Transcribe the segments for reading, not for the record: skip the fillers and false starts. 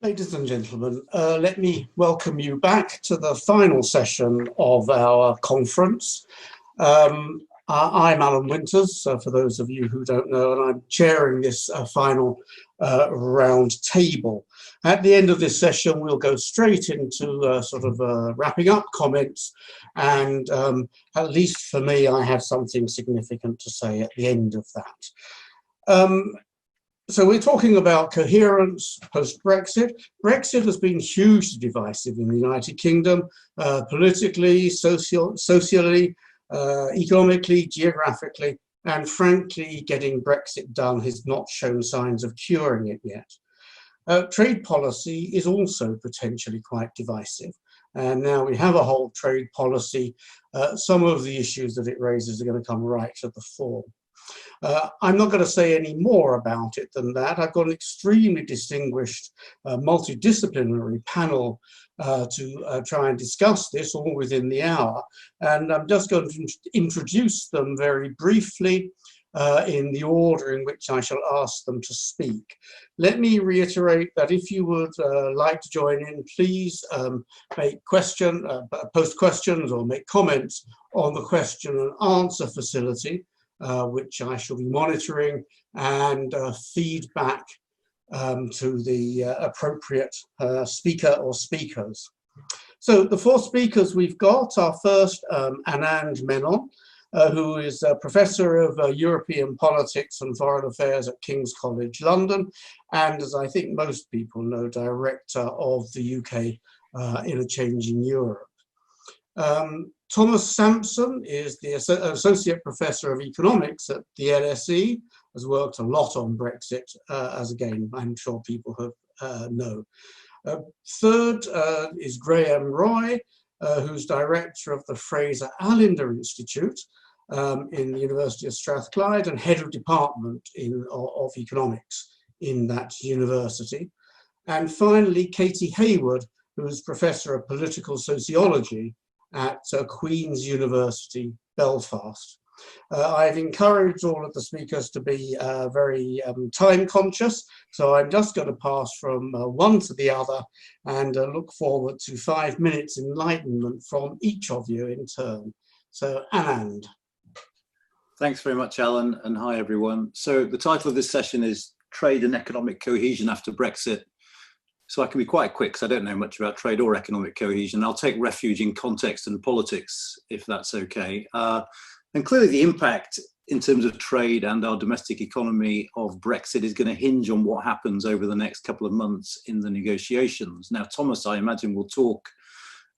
Ladies and gentlemen, let me welcome you back to the final session of our conference. I'm Alan Winters, for those of you who don't know, and I'm chairing this final round table. At the end of this session, we'll go straight into wrapping up comments, and at least for me, I have something significant to say at the end of that. So we're talking about coherence post-Brexit. Brexit has been hugely divisive in the United Kingdom, politically, socially, economically, geographically, and frankly, getting Brexit done has not shown signs of curing it yet. Trade policy is also potentially quite divisive. And now we have a whole trade policy. Some of the issues that it raises are going to come right to the fore. I'm not going to say any more about it than that. I've got an extremely distinguished multidisciplinary panel to try and discuss this all within the hour. And I'm just going to introduce them very briefly in the order in which I shall ask them to speak. Let me reiterate that if you would like to join in, please post questions or make comments on the question and answer facility, which I shall be monitoring, and feedback to the appropriate speaker or speakers. So the four speakers we've got are first Anand Menon, who is a Professor of European Politics and Foreign Affairs at King's College London, and as I think most people know, Director of the UK in a Changing Europe. Thomas Sampson is the Associate Professor of Economics at the LSE, has worked a lot on Brexit, as again, I'm sure people know. Third is Graeme Roy, who's Director of the Fraser Allander Institute in the University of Strathclyde and Head of Department of Economics in that university. And finally, Katy Hayward, who's Professor of Political Sociology at Queen's University, Belfast. I've encouraged all of the speakers to be very time conscious, so I'm just going to pass from one to the other and look forward to 5 minutes enlightenment from each of you in turn. So Anand. Thanks very much, Alan, and hi everyone. So the title of this session is Trade and Economic Cohesion After Brexit. So I can be quite quick because I don't know much about trade or economic cohesion. I'll take refuge in context and politics, if that's okay. And clearly the impact in terms of trade and our domestic economy of Brexit is going to hinge on what happens over the next couple of months in the negotiations. Now, Thomas, I imagine, will talk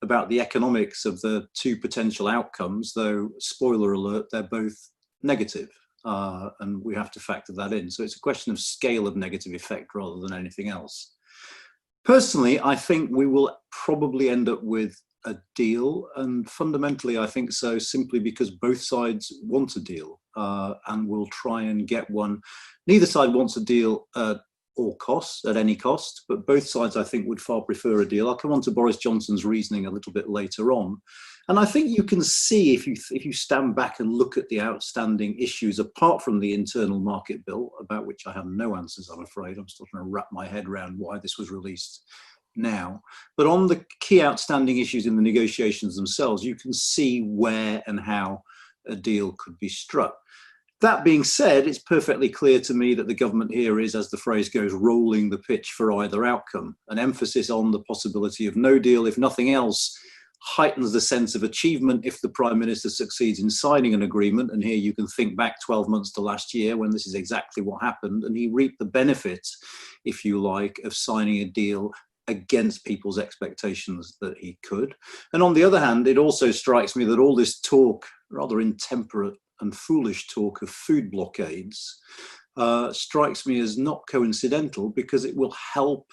about the economics of the two potential outcomes, though, spoiler alert, they're both negative. And we have to factor that in. So it's a question of scale of negative effect rather than anything else. Personally, I think we will probably end up with a deal, and fundamentally I think so simply because both sides want a deal and will try and get one. Neither side wants a deal at all costs, at any cost, but both sides I think would far prefer a deal. I'll come on to Boris Johnson's reasoning a little bit later on. And I think you can see, if you stand back and look at the outstanding issues, apart from the internal market bill, about which I have no answers, I'm afraid. I'm still trying to wrap my head around why this was released now. But on the key outstanding issues in the negotiations themselves, you can see where and how a deal could be struck. That being said, it's perfectly clear to me that the government here is, as the phrase goes, rolling the pitch for either outcome. An emphasis on the possibility of no deal, if nothing else, heightens the sense of achievement if the Prime Minister succeeds in signing an agreement. And here you can think back 12 months to last year when this is exactly what happened. And he reaped the benefits, if you like, of signing a deal against people's expectations that he could. And on the other hand, it also strikes me that all this talk, rather intemperate and foolish talk of food blockades, strikes me as not coincidental, because it will help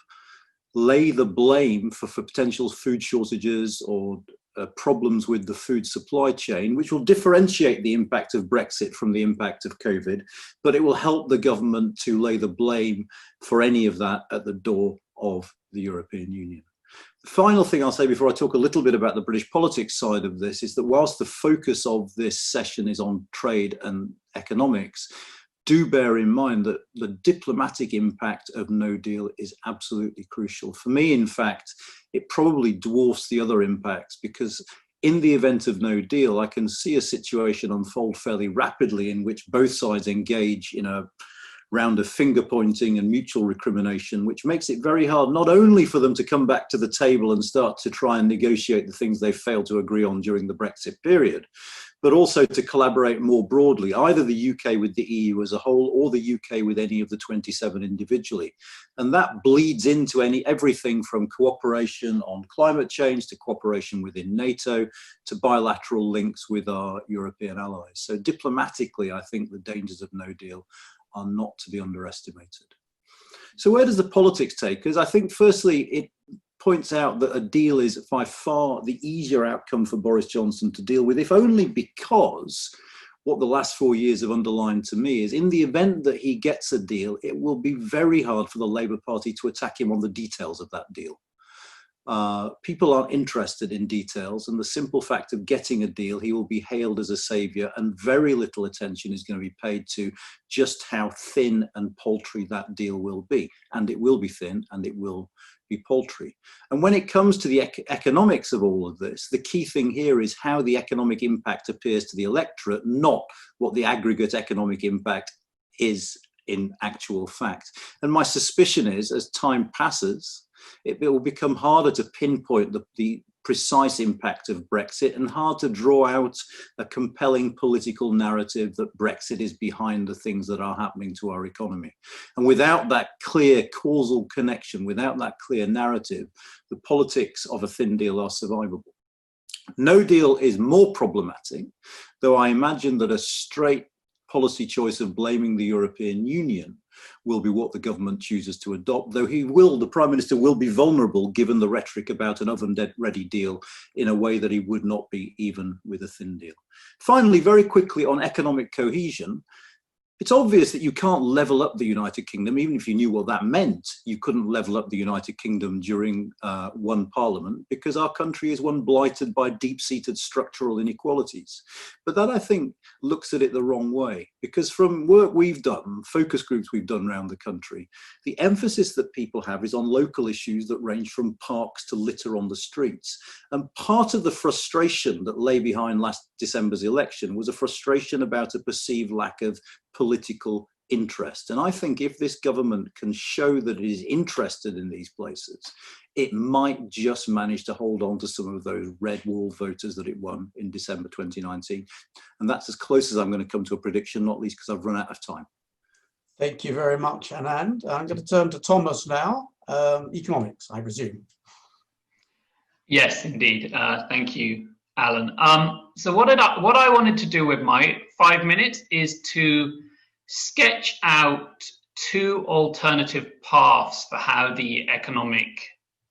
lay the blame for potential food shortages or problems with the food supply chain, which will differentiate the impact of Brexit from the impact of COVID, but it will help the government to lay the blame for any of that at the door of the European Union. The final thing I'll say before I talk a little bit about the British politics side of this is that whilst the focus of this session is on trade and economics, do bear in mind that the diplomatic impact of no deal is absolutely crucial. For me, in fact, it probably dwarfs the other impacts, because in the event of no deal, I can see a situation unfold fairly rapidly in which both sides engage in a round of finger pointing and mutual recrimination, which makes it very hard not only for them to come back to the table and start to try and negotiate the things they failed to agree on during the Brexit period, but also to collaborate more broadly, either the UK with the EU as a whole or the UK with any of the 27 individually. And that bleeds into everything from cooperation on climate change to cooperation within NATO to bilateral links with our European allies. So diplomatically, I think the dangers of no deal are not to be underestimated. So where does the politics take us? I think firstly, it points out that a deal is by far the easier outcome for Boris Johnson to deal with, if only because what the last 4 years have underlined to me is in the event that he gets a deal, it will be very hard for the Labour Party to attack him on the details of that deal. People aren't interested in details, and the simple fact of getting a deal, he will be hailed as a saviour, and very little attention is going to be paid to just how thin and paltry that deal will be. And it will be thin and it will be paltry. And when it comes to the economics of all of this, the key thing here is how the economic impact appears to the electorate, not what the aggregate economic impact is in actual fact. And my suspicion is, as time passes, it will become harder to pinpoint the precise impact of Brexit, and hard to draw out a compelling political narrative that Brexit is behind the things that are happening to our economy. And without that clear causal connection, without that clear narrative, the politics of a thin deal are survivable. No deal is more problematic, though I imagine that a straight policy choice of blaming the European Union will be what the government chooses to adopt, though the Prime Minister will be vulnerable given the rhetoric about an oven-ready deal in a way that he would not be even with a thin deal. Finally, very quickly on economic cohesion, it's obvious that you can't level up the United Kingdom. Even if you knew what that meant, you couldn't level up the United Kingdom during one parliament, because our country is one blighted by deep-seated structural inequalities. But that, I think, looks at it the wrong way, because from work we've done, focus groups we've done around the country, the emphasis that people have is on local issues that range from parks to litter on the streets. And part of the frustration that lay behind last December's election was a frustration about a perceived lack of political interest. And I think if this government can show that it is interested in these places, it might just manage to hold on to some of those red wall voters that it won in December 2019. And that's as close as I'm going to come to a prediction, not least because I've run out of time. Thank you very much, Anand. I'm going to turn to Thomas now. Economics, I presume. Yes, indeed. Thank you, Alan. So what I wanted to do with my 5 minutes is to sketch out two alternative paths for how the economic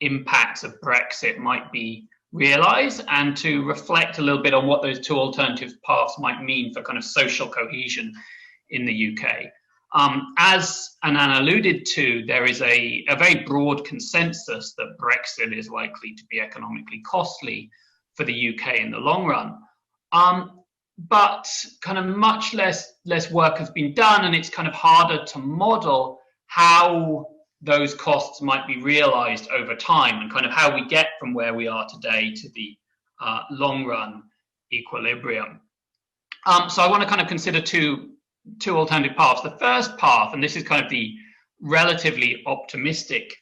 impacts of Brexit might be realised, and to reflect a little bit on what those two alternative paths might mean for kind of social cohesion in the UK. As Anand alluded to, there is a very broad consensus that Brexit is likely to be economically costly for the UK in the long run. But kind of much less work has been done, and it's kind of harder to model how those costs might be realized over time, and kind of how we get from where we are today to the long run equilibrium. So I want to kind of consider two alternative paths. The first path, and this is kind of the relatively optimistic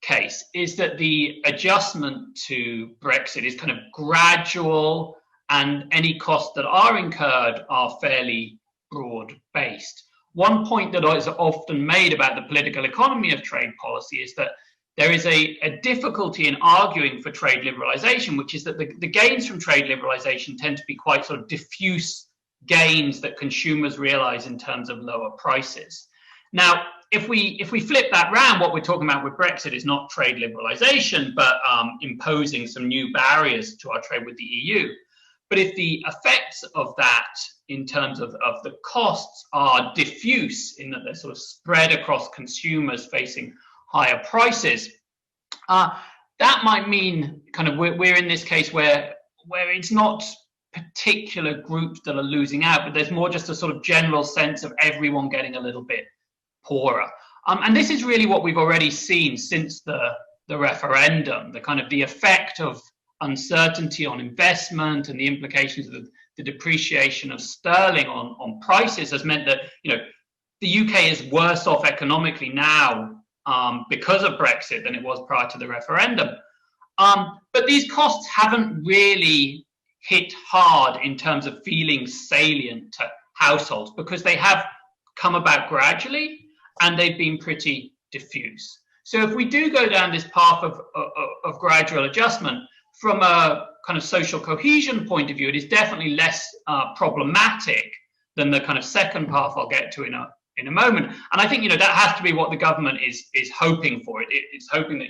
case, is that the adjustment to Brexit is kind of gradual, and any costs that are incurred are fairly broad-based. One point that is often made about the political economy of trade policy is that there is a difficulty in arguing for trade liberalisation, which is that the gains from trade liberalisation tend to be quite sort of diffuse gains that consumers realise in terms of lower prices. Now, if we flip that round, what we're talking about with Brexit is not trade liberalisation, but imposing some new barriers to our trade with the EU. But if the effects of that in terms of the costs are diffuse, in that they're sort of spread across consumers facing higher prices, that might mean kind of we're in this case where it's not particular groups that are losing out, but there's more just a sort of general sense of everyone getting a little bit poorer. And this is really what we've already seen since the referendum, the effect of uncertainty on investment and the implications of the depreciation of sterling on prices has meant that, the UK is worse off economically now because of Brexit than it was prior to the referendum. But these costs haven't really hit hard in terms of feeling salient to households because they have come about gradually and they've been pretty diffuse. So if we do go down this path of gradual adjustment, from a kind of social cohesion point of view, it is definitely less problematic than the kind of second path I'll get to in a moment. And I think that has to be what the government is hoping for. It's hoping that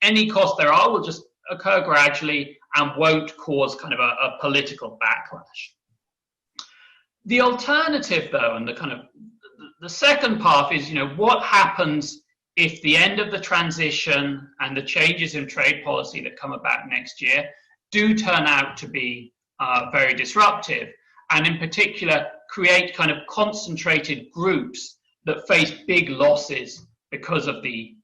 any costs there are will just occur gradually and won't cause kind of a political backlash. The alternative, though, and the second path is what happens if the end of the transition and the changes in trade policy that come about next year do turn out to be very disruptive, and in particular create kind of concentrated groups that face big losses because of the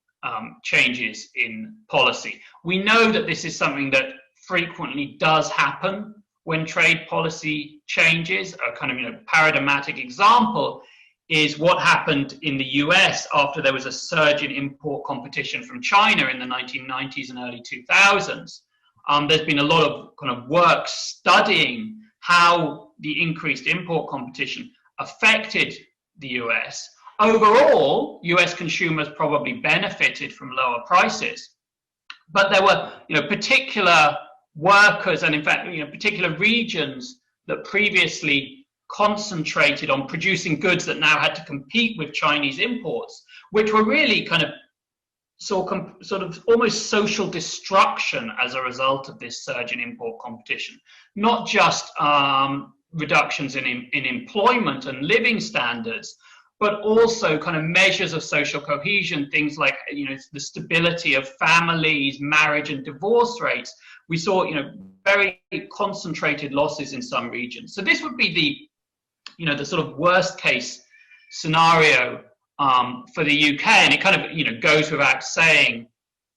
changes in policy. We know that this is something that frequently does happen when trade policy changes. A kind of paradigmatic example is what happened in the US after there was a surge in import competition from China in the 1990s and early 2000s. There's been a lot of kind of work studying how the increased import competition affected the US. Overall, US consumers probably benefited from lower prices, but there were particular workers and in fact particular regions that previously concentrated on producing goods that now had to compete with Chinese imports, which were really kind of sort of almost social destruction as a result of this surge in import competition. Not just reductions in employment and living standards, but also kind of measures of social cohesion, things like the stability of families, marriage and divorce rates. We saw very concentrated losses in some regions. So this would be the sort of worst case scenario for the UK, and it kind of goes without saying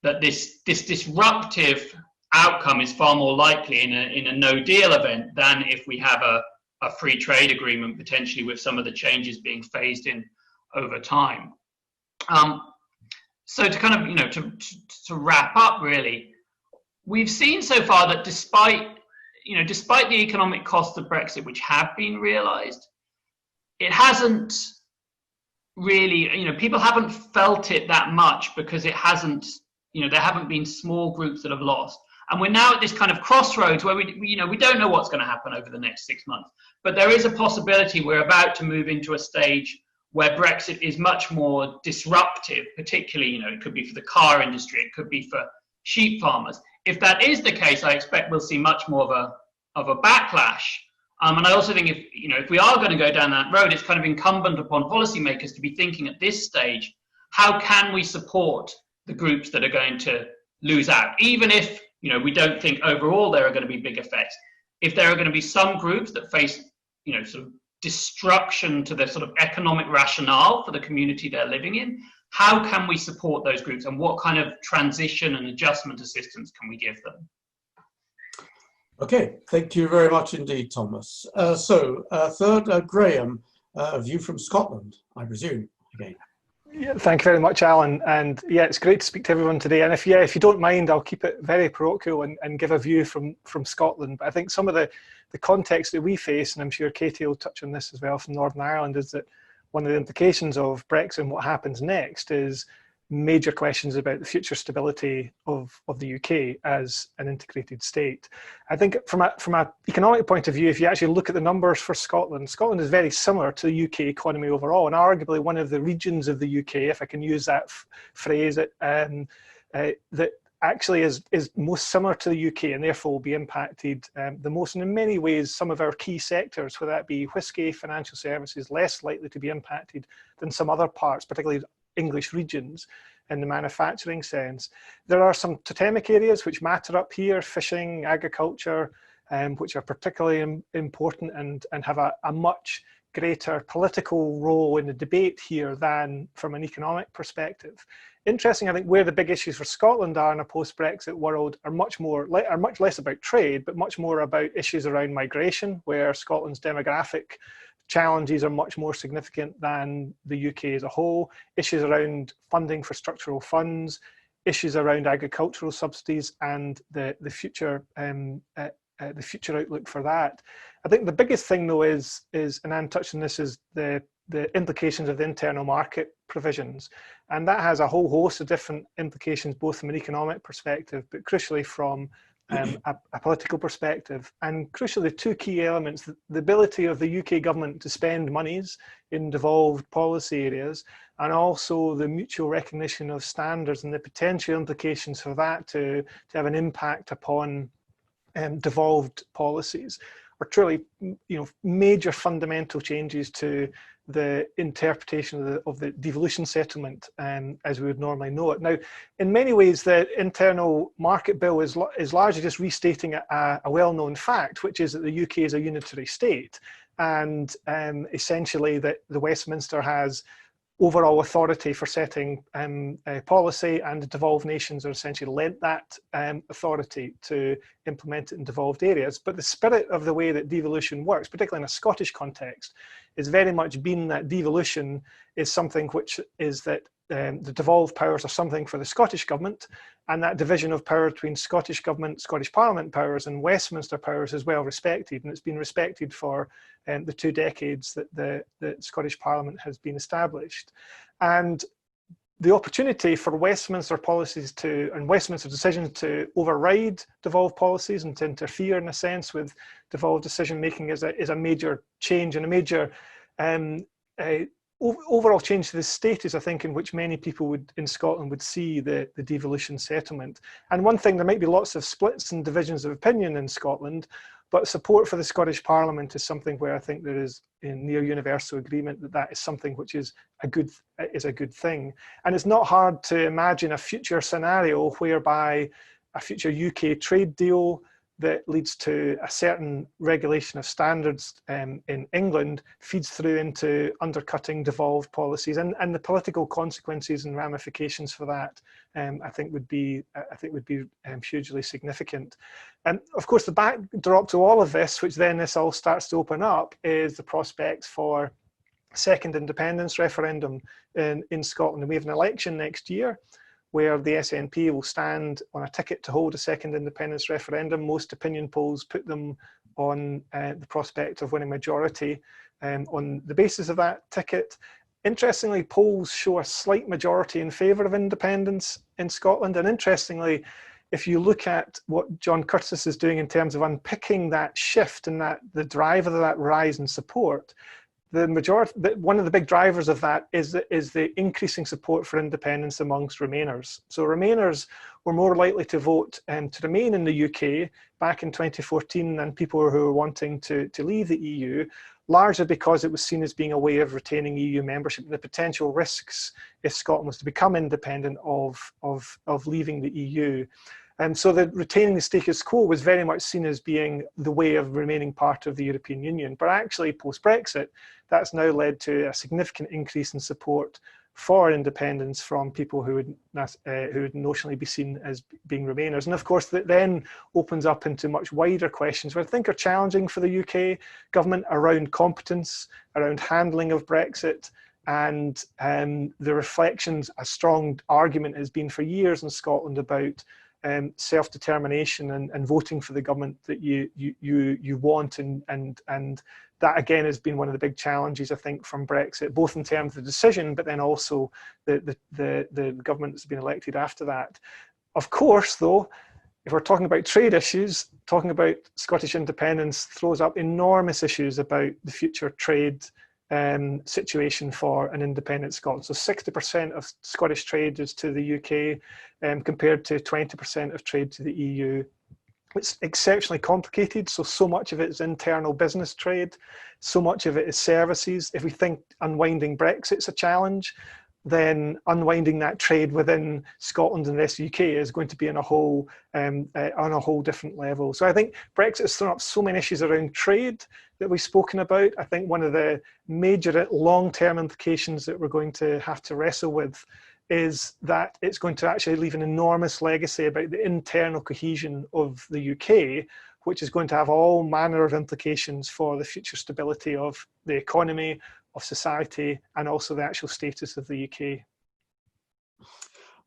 that this disruptive outcome is far more likely in a no deal event than if we have a free trade agreement, potentially with some of the changes being phased in over time. So to kind of to wrap up, really, we've seen so far that despite the economic costs of Brexit, which have been realised, it hasn't really, people haven't felt it that much because it hasn't, there haven't been small groups that have lost. And we're now at this kind of crossroads where we don't know what's going to happen over the next 6 months. But there is a possibility we're about to move into a stage where Brexit is much more disruptive, particularly, it could be for the car industry, it could be for sheep farmers. If that is the case, I expect we'll see much more of a backlash. And I also think if we are going to go down that road, it's kind of incumbent upon policymakers to be thinking at this stage, how can we support the groups that are going to lose out, even if we don't think overall there are going to be big effects. If there are going to be some groups that face sort of destruction to their sort of economic rationale for the community they're living in, how can we support those groups and what kind of transition and adjustment assistance can we give them? Okay, thank you very much indeed, Thomas. Third, Graeme, a view from Scotland, I presume, again. Yeah, thank you very much, Alan. And yeah, it's great to speak to everyone today. And if you don't mind, I'll keep it very parochial and give a view from Scotland. But I think some of the context that we face, and I'm sure Katy will touch on this as well from Northern Ireland, is that one of the implications of Brexit and what happens next is major questions about the future stability of the UK as an integrated state. I think from an economic point of view, if you actually look at the numbers for Scotland, Scotland is very similar to the UK economy overall, and arguably one of the regions of the UK, if I can use that phrase, that actually is most similar to the UK and therefore will be impacted the most. And in many ways, some of our key sectors, whether that be whisky, financial services, less likely to be impacted than some other parts, particularly English regions in the manufacturing sense. There are some totemic areas which matter up here: fishing, agriculture, which are particularly important and have a much greater political role in the debate here than from an economic perspective. Interesting, I think, where the big issues for Scotland are in a post-Brexit world are much less about trade, but much more about issues around migration, where Scotland's demographic challenges are much more significant than the UK as a whole, issues around funding for structural funds, issues around agricultural subsidies, and the future outlook for that. I think the biggest thing, though, is and Anand touched on this, is the implications of the internal market provisions. And that has a whole host of different implications, both from an economic perspective, but crucially from a political perspective. And crucially, the two key elements, the ability of the UK government to spend monies in devolved policy areas, and also the mutual recognition of standards and the potential implications for that to have an impact upon devolved policies, are truly, major fundamental changes to the interpretation of the devolution settlement as we would normally know it. Now, in many ways, the internal market bill is largely just restating a well-known fact, which is that the UK is a unitary state, and essentially that the Westminster has overall authority for setting policy, and the devolved nations are essentially lent that authority to implement it in devolved areas. But the spirit of the way that devolution works, particularly in a Scottish context, is very much been that devolution is something which is that the devolved powers are something for the Scottish government, and that division of power between Scottish government, Scottish Parliament powers and Westminster powers is well respected, and it's been respected for the 2 decades that the Scottish Parliament has been established. And the opportunity for Westminster policies and Westminster decisions to override devolved policies and to interfere, in a sense, with devolved decision making is a major change and a major overall change to the status, I think, in which many people in Scotland would see the devolution settlement. And one thing, there might be lots of splits and divisions of opinion in Scotland, but support for the Scottish Parliament is something where I think there is near universal agreement that is something which is a good thing. And it's not hard to imagine a future scenario whereby a future UK trade deal that leads to a certain regulation of standards in England feeds through into undercutting devolved policies, and the political consequences and ramifications for that I think would be hugely significant. And of course, the backdrop to all of this, which then this all starts to open up, is the prospects for second independence referendum in Scotland. And we have an election next year where the SNP will stand on a ticket to hold a second independence referendum. Most opinion polls put them on the prospect of winning majority on the basis of that ticket. Interestingly, polls show a slight majority in favour of independence in Scotland. And interestingly, if you look at what John Curtis is doing in terms of unpicking that shift and the driver of that rise in support, one of the big drivers of that is the increasing support for independence amongst Remainers. So Remainers were more likely to vote to remain in the UK back in 2014 than people who were wanting to leave the EU, largely because it was seen as being a way of retaining EU membership and the potential risks if Scotland was to become independent of leaving the EU. And so retaining the status quo was very much seen as being the way of remaining part of the European Union. But actually, post-Brexit, that's now led to a significant increase in support for independence from people who would notionally be seen as being Remainers. And of course, that then opens up into much wider questions, which I think are challenging for the UK government, around competence, around handling of Brexit, and the reflections. A strong argument has been for years in Scotland about self-determination and voting for the government that you want, and that again has been one of the big challenges, I think, from Brexit, both in terms of the decision, but then also the government that's been elected after that. Of course, though, if we're talking about trade issues, talking about Scottish independence throws up enormous issues about the future trade situation for an independent Scotland. So 60% of Scottish trade is to the UK compared to 20% of trade to the EU. It's exceptionally complicated, so much of it is internal business trade, so much of it is services. If we think unwinding Brexit's a challenge, then unwinding that trade within Scotland and the rest of the UK is going to be on a whole different level. So I think Brexit has thrown up so many issues around trade that we've spoken about. I think one of the major long-term implications that we're going to have to wrestle with is that it's going to actually leave an enormous legacy about the internal cohesion of the UK, which is going to have all manner of implications for the future stability of the economy, of society, and also the actual status of the UK.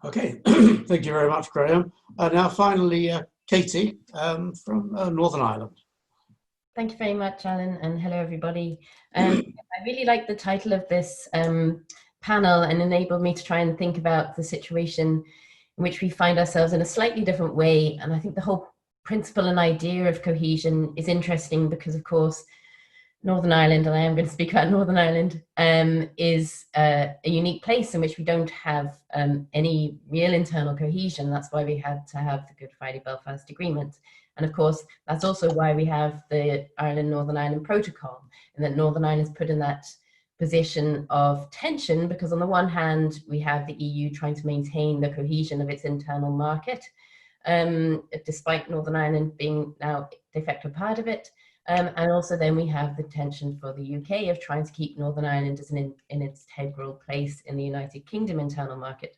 Okay, thank you very much, Graeme. Now finally, Katy from Northern Ireland. Thank you very much, Alan, and hello everybody. I really like the title of this panel and enabled me to try and think about the situation in which we find ourselves in a slightly different way. And I think the whole principle and idea of cohesion is interesting because, of course, Northern Ireland, and I am going to speak about Northern Ireland, is a unique place in which we don't have any real internal cohesion. That's why we had to have the Good Friday Belfast Agreement. And of course, that's also why we have the Ireland-Northern Ireland Protocol, and that Northern Ireland is put in that position of tension because on the one hand, we have the EU trying to maintain the cohesion of its internal market, despite Northern Ireland being now de facto part of it. And also then we have the tension for the UK of trying to keep Northern Ireland as an integral place in the United Kingdom internal market,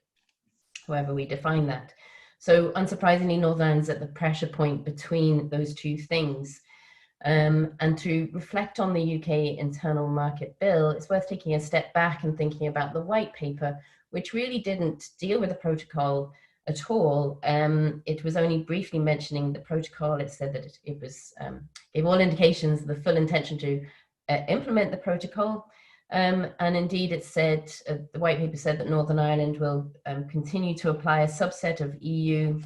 however we define that. So unsurprisingly, Northern Ireland's at the pressure point between those two things. And to reflect on the UK internal market bill, it's worth taking a step back and thinking about the white paper, which really didn't deal with the protocol at all. It was only briefly mentioning the protocol. It said that it was gave all indications of the full intention to implement the protocol. And indeed, it said, the white paper said that Northern Ireland will continue to apply a subset of EU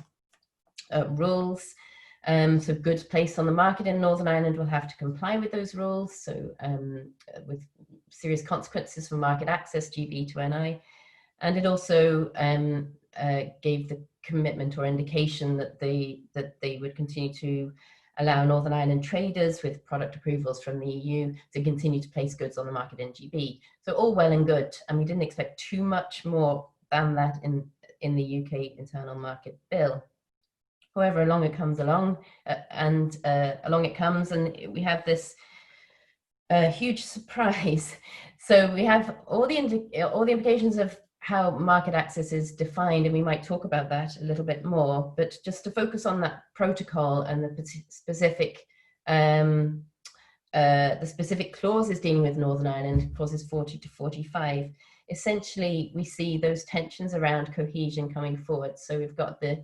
rules. So goods placed on the market in Northern Ireland will have to comply with those rules. So with serious consequences for market access, GB to NI. And it also gave the commitment or indication that they would continue to allow Northern Ireland traders with product approvals from the EU to continue to place goods on the market in GB. So all well and good, and we didn't expect too much more than that in the UK internal market bill. However, along it comes, and we have this huge surprise. So we have all the implications of how market access is defined, and we might talk about that a little bit more, but just to focus on that protocol and the specific clauses dealing with Northern Ireland, clauses 40 to 45, essentially we see those tensions around cohesion coming forward. So we've got the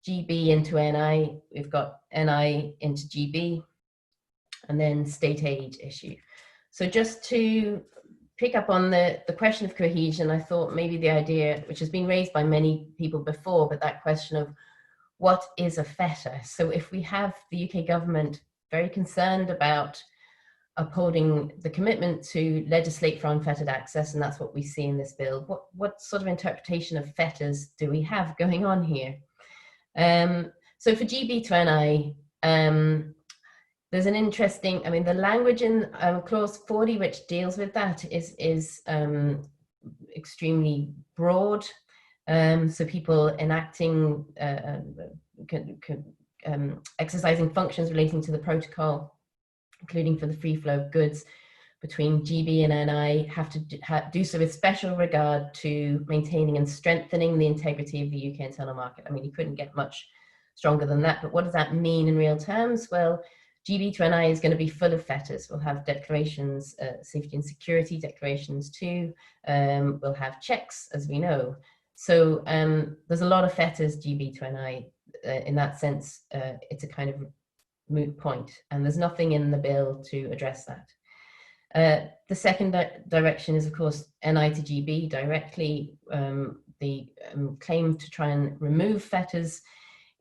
GB into NI, we've got NI into GB, and then state aid issue. So just to pick up on the question of cohesion, I thought maybe the idea, which has been raised by many people before, but that question of what is a fetter? So if we have the UK government very concerned about upholding the commitment to legislate for unfettered access, and that's what we see in this bill, what sort of interpretation of fetters do we have going on here? So for GB to NI, there's an interesting, the language in clause 40, which deals with that, is extremely broad. So people enacting, exercising functions relating to the protocol, including for the free flow of goods between GB and NI, have to do so with special regard to maintaining and strengthening the integrity of the UK internal market. You couldn't get much stronger than that, but what does that mean in real terms? Well, GB to NI is going to be full of fetters. We'll have declarations, safety and security declarations too. We'll have checks, as we know. So there's a lot of fetters, GB to NI. In that sense, it's a kind of moot point, and there's nothing in the bill to address that. The second direction is, of course, NI to GB directly. The claim to try and remove fetters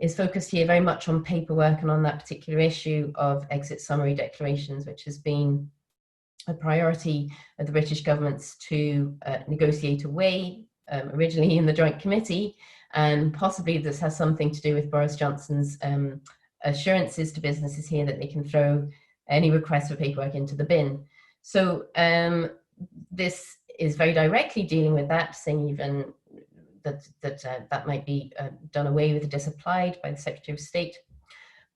is focused here very much on paperwork and on that particular issue of exit summary declarations, which has been a priority of the British governments to negotiate away, originally in the Joint Committee, and possibly this has something to do with Boris Johnson's assurances to businesses here that they can throw any request for paperwork into the bin. So this is very directly dealing with that, saying even that might be done away with, disapplied by the Secretary of State.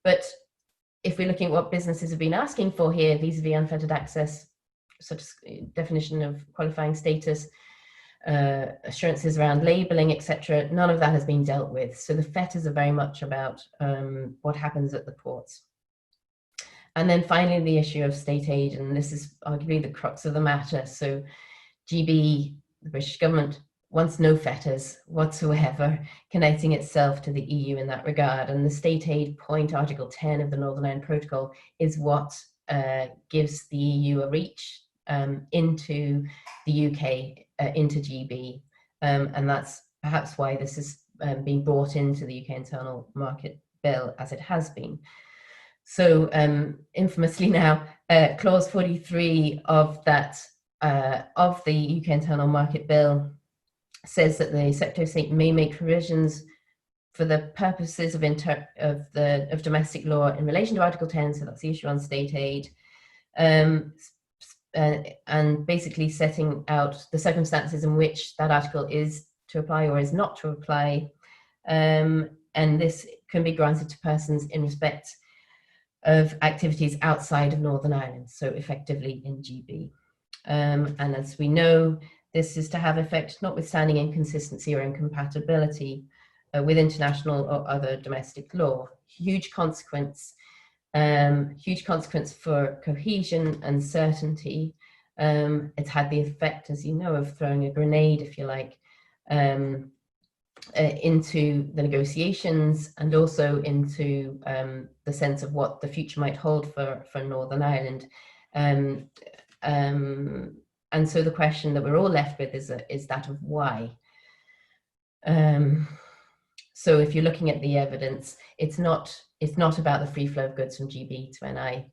But if we're looking at what businesses have been asking for here, vis-a-vis unfettered access, such as definition of qualifying status, assurances around labelling, etc., none of that has been dealt with. So the fetters are very much about what happens at the ports. And then finally, the issue of state aid, and this is arguably the crux of the matter. So GB, the British government, wants no fetters whatsoever connecting itself to the EU in that regard. And the state aid point, Article 10 of the Northern Ireland Protocol, is what gives the EU a reach into the UK, into GB. And that's perhaps why this is being brought into the UK Internal Market Bill as it has been. So infamously now, clause 43 of that of the UK Internal Market Bill says that the Secretary of State may make provisions for the purposes of domestic law in relation to Article 10, so that's the issue on state aid, and basically setting out the circumstances in which that article is to apply or is not to apply, and this can be granted to persons in respect of activities outside of Northern Ireland, so effectively in GB. And as we know, this is to have effect notwithstanding inconsistency or incompatibility with international or other domestic law. Huge consequence for cohesion and certainty. It's had the effect, as you know, of throwing a grenade, if you like, into the negotiations and also into the sense of what the future might hold for Northern Ireland. And so the question that we're all left with is that of why. So if you're looking at the evidence, it's not about the free flow of goods from GB to NI.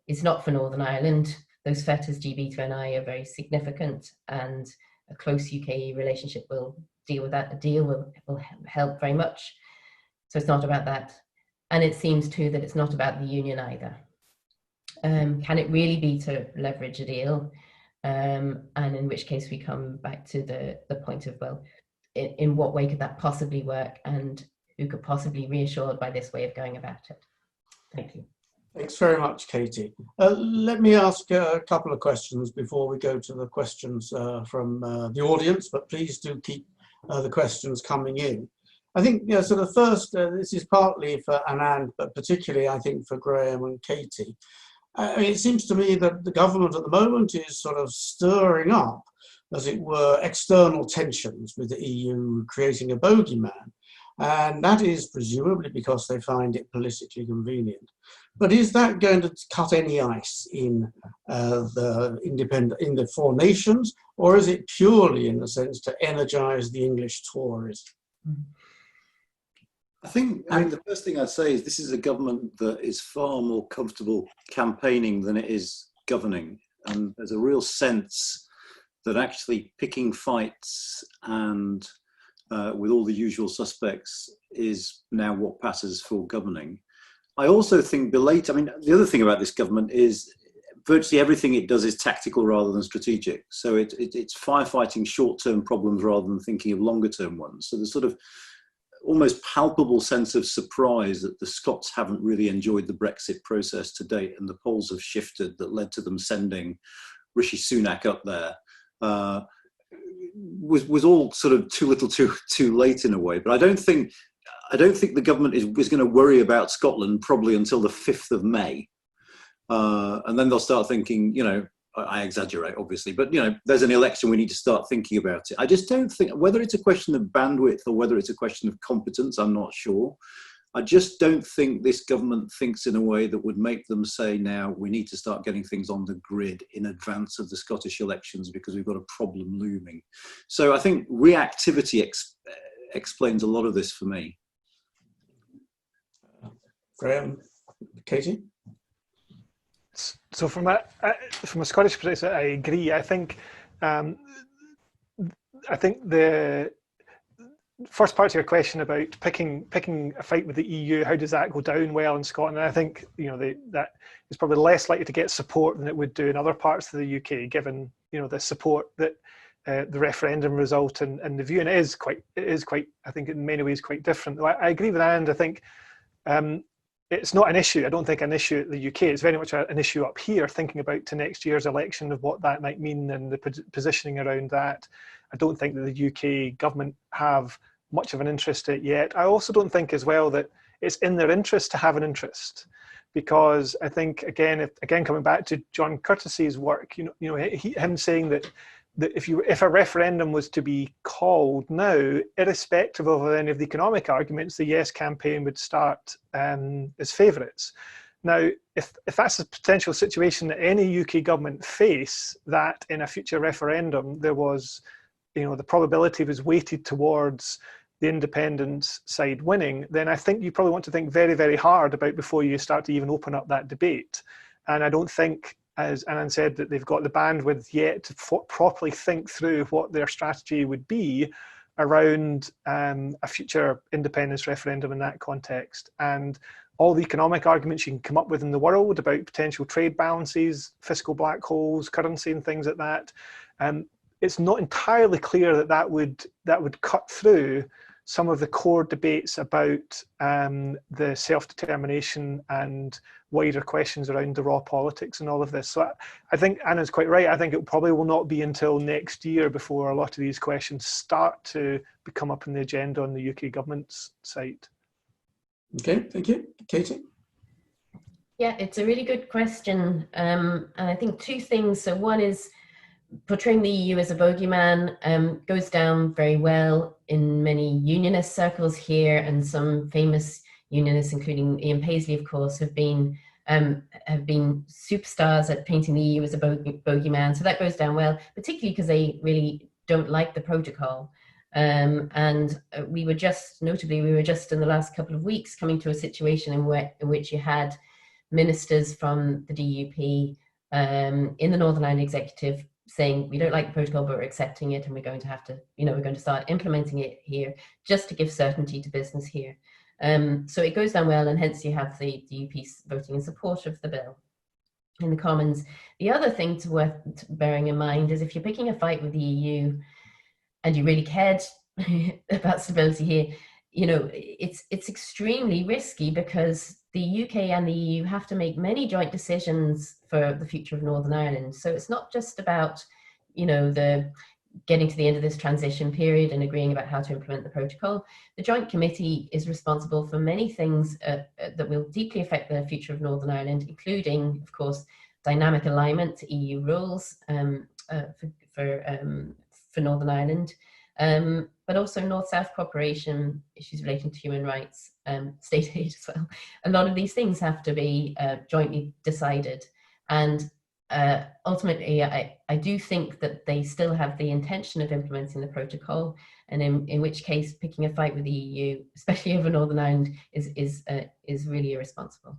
It's not for Northern Ireland. Those fetters GB to NI are very significant, and a close UK relationship will deal with that. A deal will help very much. So it's not about that. And it seems too that it's not about the union either. Can it really be to leverage a deal? And in which case we come back to the point of, well, in what way could that possibly work, and who could possibly be reassured by this way of going about it? Thank you. Thanks very much, Katie. Let me ask a couple of questions before we go to the questions from the audience, but please do keep the questions coming in. I think, so the first, this is partly for Anand, but particularly I think for Graeme and Katie. I mean, it seems to me that the government at the moment is sort of stirring up, as it were, external tensions with the EU, creating a bogeyman. And that is presumably because they find it politically convenient. But is that going to cut any ice in the four nations, or is it purely, in a sense, to energise the English Tories? I mean, the first thing I'd say is this is a government that is far more comfortable campaigning than it is governing. And there's a real sense that actually picking fights and with all the usual suspects is now what passes for governing. I also think the other thing about this government is virtually everything it does is tactical rather than strategic. So it's firefighting short-term problems rather than thinking of longer-term ones. So there's sort of almost palpable sense of surprise that the Scots haven't really enjoyed the Brexit process to date, and the polls have shifted that led to them sending Rishi Sunak up there. Was all sort of too little too late in a way. But I don't think the government is going to worry about Scotland probably until the 5th of May. And then they'll start thinking, I exaggerate obviously, but there's an election, we need to start thinking about it. I just don't think, whether it's a question of bandwidth or whether it's a question of competence, I'm not sure. I just don't think this government thinks in a way that would make them say, now we need to start getting things on the grid in advance of the Scottish elections because we've got a problem looming. So I think reactivity explains a lot of this for me. Graeme, Katie? So from a Scottish perspective, I agree. I think the first part of your question about picking a fight with the EU, how does that go down well in Scotland? And I think that is probably less likely to get support than it would do in other parts of the UK, given the support that the referendum result and the view, and it is quite, I think in many ways quite different. I agree with Anand. I think it's not an issue. I don't think an issue at the UK. It's very much an issue up here, thinking about to next year's election of what that might mean and the positioning around that. I don't think that the UK government have much of an interest in it yet. I also don't think as well that it's in their interest to have an interest, because I think again coming back to John Curtis's work, him saying that if a referendum was to be called now, irrespective of any of the economic arguments, the Yes campaign would start as favourites. Now, if that's a potential situation that any UK government face, that in a future referendum there was, the probability was weighted towards the independence side winning, then I think you probably want to think very, very hard about before you start to even open up that debate. And I don't think, as Anand said, that they've got the bandwidth yet to properly think through what their strategy would be around a future independence referendum in that context. And all the economic arguments you can come up with in the world about potential trade balances, fiscal black holes, currency and things like that, it's not entirely clear that would cut through some of the core debates about the self-determination and wider questions around the raw politics and all of this. So I think Anna's quite right. I think it probably will not be until next year before a lot of these questions start to become up on the agenda on the UK government's side. Okay, thank you. Katy? Yeah, it's a really good question. And I think two things. So one is portraying the EU as a bogeyman goes down very well in many unionist circles here, and some famous unionists, including Ian Paisley, of course, have been superstars at painting the EU as a bogeyman. So that goes down well, particularly because they really don't like the protocol. And we were just in the last couple of weeks coming to a situation in which you had ministers from the DUP in the Northern Ireland Executive saying, we don't like the protocol, but we're accepting it, and we're going to have to, we're going to start implementing it here just to give certainty to business here. So it goes down well, and hence you have the DUP voting in support of the bill in the Commons. The other thing worth bearing in mind is if you're picking a fight with the EU and you really cared about stability here, it's extremely risky, because the UK and the EU have to make many joint decisions for the future of Northern Ireland. So it's not just about, the getting to the end of this transition period and agreeing about how to implement the protocol. The Joint Committee is responsible for many things that will deeply affect the future of Northern Ireland, including, of course, dynamic alignment to EU rules for Northern Ireland. But also North-South cooperation, issues relating to human rights, state aid as well. A lot of these things have to be jointly decided. And ultimately, I do think that they still have the intention of implementing the protocol, and in which case picking a fight with the EU, especially over Northern Ireland, is really irresponsible.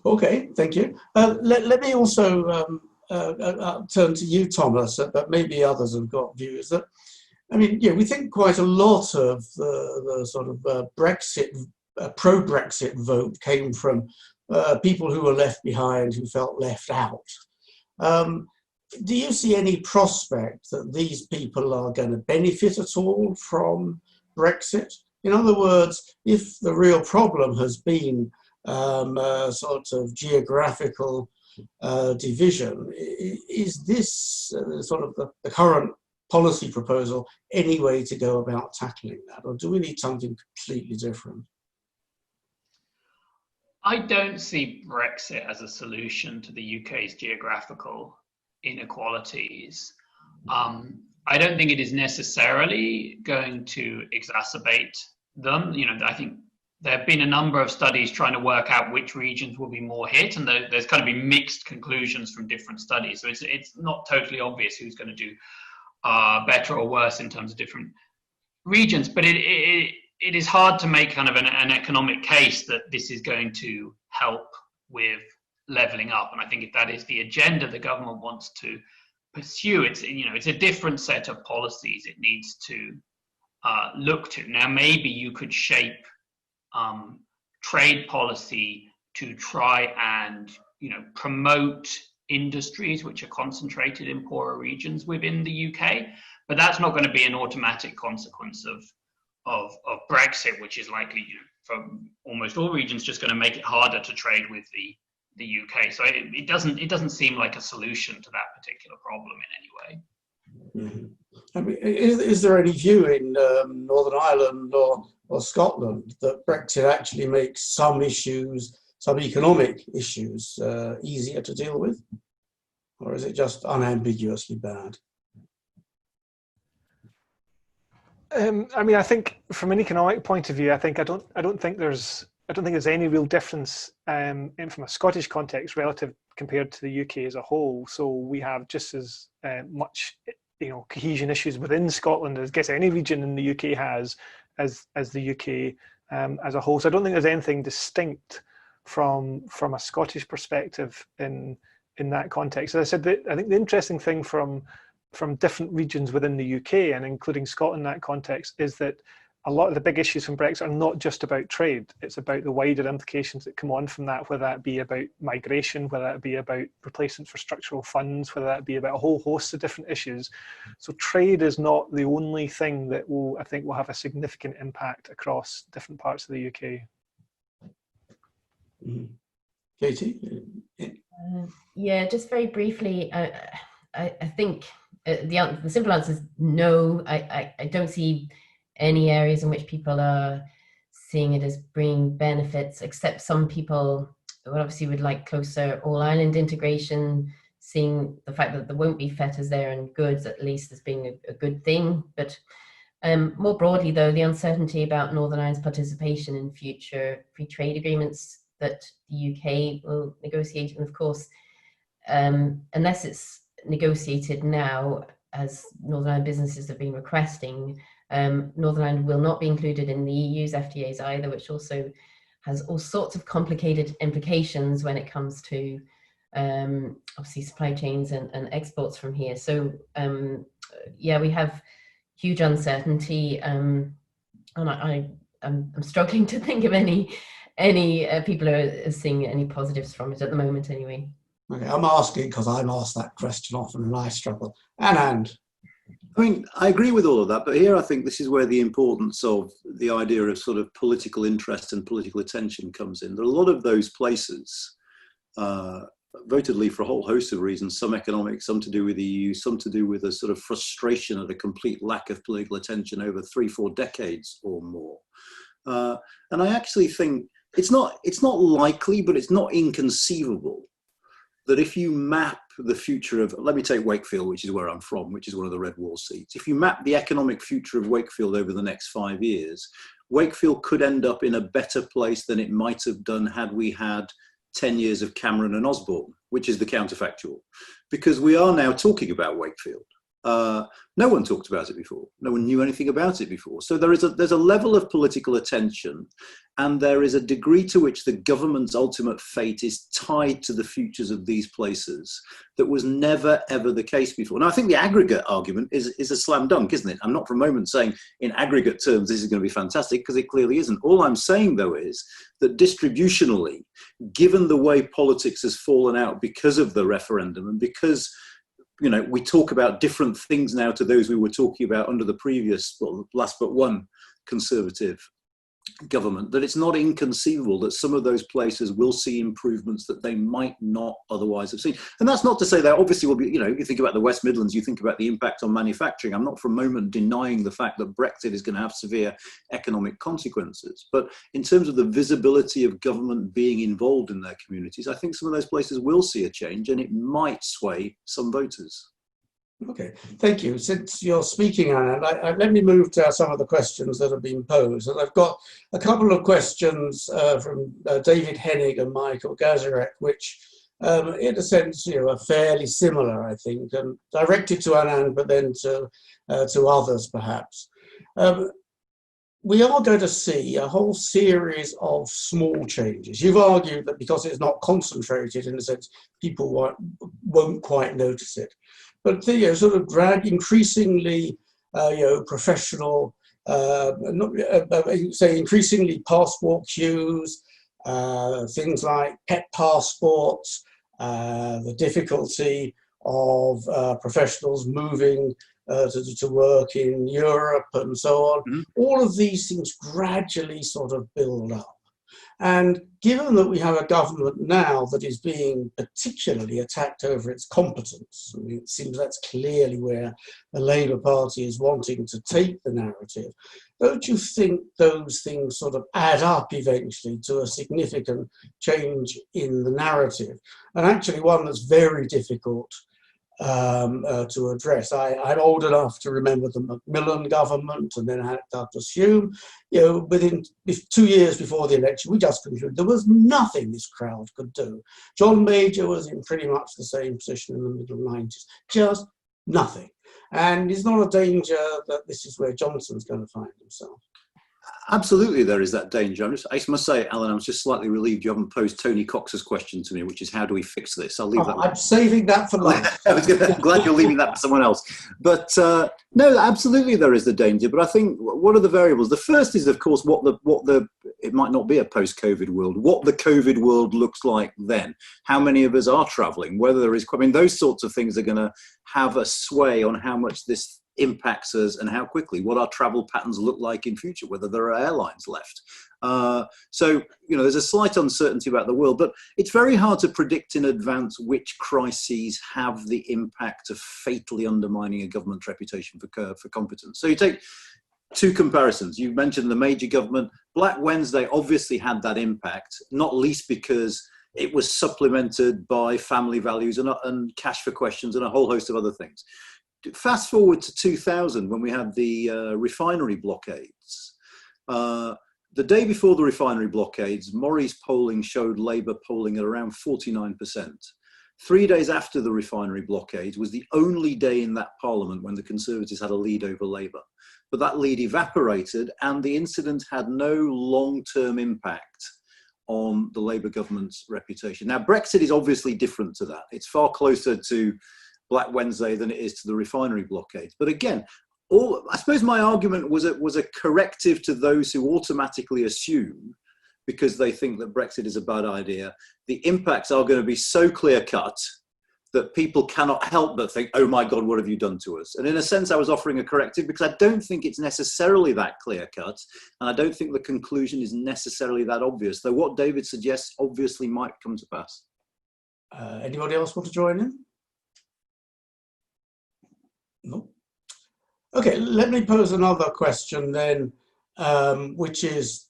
Okay, thank you. Let me also turn to you, Thomas, but maybe others have got views that, we think quite a lot of the sort of Brexit, pro-Brexit vote came from people who were left behind, who felt left out. Do you see any prospect that these people are going to benefit at all from Brexit? In other words, if the real problem has been sort of geographical division, is this sort of the current policy proposal any way to go about tackling that, or do we need something completely different? I don't see Brexit as a solution to the UK's geographical inequalities. I don't think it is necessarily going to exacerbate them. I think there have been a number of studies trying to work out which regions will be more hit, and there's kind of been mixed conclusions from different studies. So it's not totally obvious who's going to do better or worse in terms of different regions, but it is hard to make kind of an economic case that this is going to help with levelling up. And I think if that is the agenda the government wants to pursue, it's a different set of policies it needs to look to. Now, maybe you could shape trade policy to try and promote industries which are concentrated in poorer regions within the UK, but that's not going to be an automatic consequence of Brexit, which is likely, for almost all regions, just going to make it harder to trade with the UK. So it doesn't seem like a solution to that particular problem in any way. Mm-hmm. I mean, is there any view in Northern Ireland or Scotland that Brexit actually makes some issues, some economic issues, easier to deal with? Or is it just unambiguously bad? I mean, I think from an economic point of view, I don't think there's any real difference from a Scottish context relative compared to the UK as a whole. So we have just as much, cohesion issues within Scotland as I guess any region in the UK has, as the UK as a whole. So I don't think there's anything distinct from a Scottish perspective in that context. As I said, I think the interesting thing from different regions within the UK and including Scotland in that context is that a lot of the big issues from Brexit are not just about trade. It's about the wider implications that come on from that, whether that be about migration, whether that be about replacements for structural funds, whether that be about a whole host of different issues. So trade is not the only thing that will have a significant impact across different parts of the UK. Mm-hmm. Katy? Yeah, just very briefly, I think the simple answer is no. I don't see any areas in which people are seeing it as bringing benefits, except some people obviously would like closer all-island integration, seeing the fact that there won't be fetters there and goods at least as being a good thing. But more broadly, though, the uncertainty about Northern Ireland's participation in future free trade agreements that the UK will negotiate, and of course, unless it's negotiated now, as Northern Ireland businesses have been requesting, Northern Ireland will not be included in the EU's FTAs either, which also has all sorts of complicated implications when it comes to obviously supply chains and exports from here. So yeah, we have huge uncertainty, and I'm struggling to think of any people who are seeing any positives from it at the moment anyway. Okay, I'm asking because I'm asked that question often and I struggle. Anand? I mean, I agree with all of that, but here I think this is where the importance of the idea of sort of political interest and political attention comes in. There are a lot of those places voted leave for a whole host of reasons, some economic, some to do with the EU, some to do with a sort of frustration at a complete lack of political attention over 3-4 decades or more. And I actually think it's not likely, but it's not inconceivable that if you map the future of, let me take Wakefield, which is where I'm from, which is one of the red wall seats. If you map the economic future of Wakefield over the next 5 years, Wakefield could end up in a better place than it might have done had we had 10 years of Cameron and Osborne, which is the counterfactual. Because we are now talking about Wakefield. No one talked about it before. No one knew anything about it before. So there's a level of political attention, and there is a degree to which the government's ultimate fate is tied to the futures of these places that was never, ever the case before. Now, I think the aggregate argument is a slam dunk, isn't it? I'm not for a moment saying in aggregate terms this is going to be fantastic, because it clearly isn't. All I'm saying, though, is that distributionally, given the way politics has fallen out because of the referendum and because we talk about different things now to those we were talking about under the previous, last but one Conservative government, that it's not inconceivable that some of those places will see improvements that they might not otherwise have seen. And that's not to say that obviously will be, you think about the West Midlands, you think about the impact on manufacturing. I'm not for a moment denying the fact that Brexit is going to have severe economic consequences. But in terms of the visibility of government being involved in their communities, I think some of those places will see a change, and it might sway some voters. Okay, thank you. Since you're speaking, Anand, let me move to some of the questions that have been posed. And I've got a couple of questions from David Hennig and Michael Gazarek, which in a sense, are fairly similar, I think, and directed to Anand, but then to others perhaps. We are going to see a whole series of small changes. You've argued that because it's not concentrated, in a sense, people won't quite notice it. But sort of drag increasingly, professional, say increasingly passport queues, things like pet passports, the difficulty of professionals moving to work in Europe and so on. Mm-hmm. All of these things gradually sort of build up. And given that we have a government now that is being particularly attacked over its competence, I mean, it seems that's clearly where the Labour Party is wanting to take the narrative, don't you think those things sort of add up eventually to a significant change in the narrative? And actually one that's very difficult to address. I'm old enough to remember the Macmillan government, and then I had to assume, within 2 years before the election, we just concluded there was nothing this crowd could do. John Major was in pretty much the same position in the middle 90s, just nothing. And it's not a danger that this is where Johnson's going to find himself. Absolutely, there is that danger. I must say, Alan, I was just slightly relieved you haven't posed Tony Cox's question to me, which is how do we fix this? I'll leave that. I'm saving that for last. I'm glad you're leaving that for someone else. But no, absolutely, there is the danger. But I think what are the variables? The first is, of course, it might not be a post-COVID world. What the COVID world looks like then. How many of us are travelling? Whether there is, I mean, those sorts of things are going to have a sway on how much this impacts us and how quickly, what our travel patterns look like in future, whether there are airlines left. So, there's a slight uncertainty about the world, but it's very hard to predict in advance which crises have the impact of fatally undermining a government's reputation for competence. So you take two comparisons. You mentioned the Major government. Black Wednesday obviously had that impact, not least because it was supplemented by family values and cash for questions and a whole host of other things. Fast forward to 2000 when we had the refinery blockades. The day before the refinery blockades, Murray's polling showed Labour polling at around 49%. 3 days after the refinery blockades was the only day in that parliament when the Conservatives had a lead over Labour. But that lead evaporated and the incident had no long-term impact on the Labour government's reputation. Now, Brexit is obviously different to that. It's far closer to Black Wednesday than it is to the refinery blockades. But again, I suppose my argument was a corrective to those who automatically assume, because they think that Brexit is a bad idea, the impacts are going to be so clear-cut that people cannot help but think, oh my God, what have you done to us? And in a sense, I was offering a corrective because I don't think it's necessarily that clear-cut, and I don't think the conclusion is necessarily that obvious, though what David suggests obviously might come to pass. Anybody else want to join in? No. Okay, let me pose another question then, which is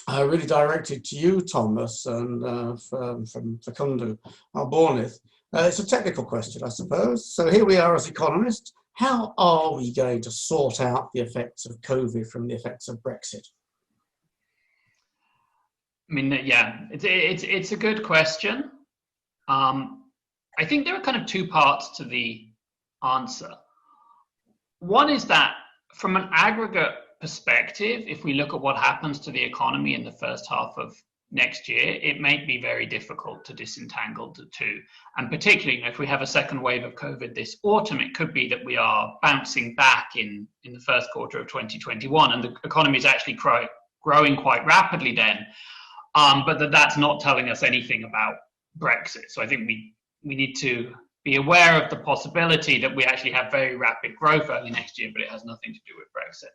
really directed to you, Thomas, and from Facundo Albornith. It's a technical question, I suppose. So here we are as economists. How are we going to sort out the effects of COVID from the effects of Brexit? I mean, yeah, it's a good question. I think there are kind of two parts to the answer. One is that from an aggregate perspective, if we look at what happens to the economy in the first half of next year, it may be very difficult to disentangle the two. And particularly if we have a second wave of COVID this autumn, it could be that we are bouncing back in the first quarter of 2021 and the economy is actually growing quite rapidly then. But that's not telling us anything about Brexit. So I think we need to be aware of the possibility that we actually have very rapid growth early next year, but it has nothing to do with Brexit.